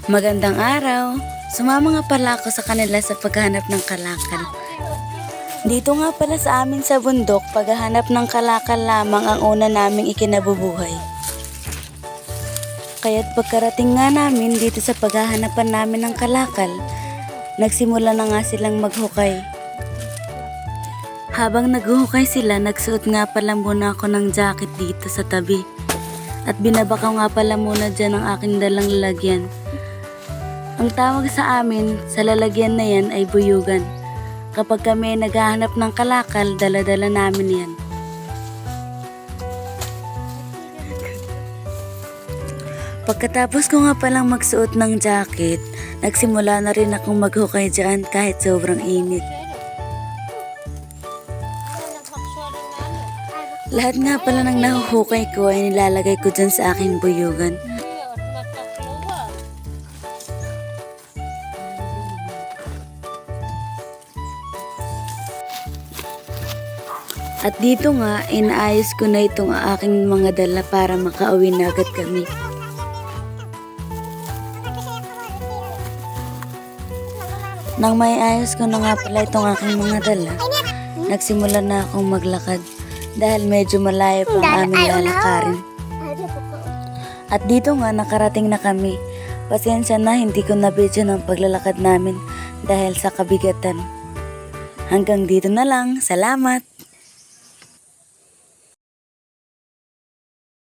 Magandang araw! Sumama nga pala ako sa kanila sa paghahanap ng kalakal. Dito nga pala sa amin sa bundok, paghahanap ng kalakal lamang ang una naming ikinabubuhay. Kaya't pagkarating nga namin dito sa paghahanapan namin ng kalakal, nagsimula na nga silang maghukay. Habang naghuhukay sila, nagsuot nga pala muna ako ng jacket dito sa tabi. At binabakaw nga pala muna dyan ang aking dalang lalagyan. Ang tawag sa amin sa lalagyan na yan ay buyugan. Kapag kami naghahanap ng kalakal, dala-dala namin yan. Pagkatapos ko nga palang magsuot ng jacket, nagsimula na rin akong maghukay dyan kahit sobrang init. Lahat nga pala ng nahuhukay ko ay nilalagay ko dyan sa aking buyugan. At dito nga, inaayos ko na itong aking mga dala para makauwi na agad kami. Nang may ayos ko na nga pala itong aking mga dala, nagsimula na akong maglakad dahil medyo malayo pa ang aming lalakarin. At dito nga, nakarating na kami. Pasensya na hindi ko na-video ng paglalakad namin dahil sa kabigatan. Hanggang dito na lang. Salamat!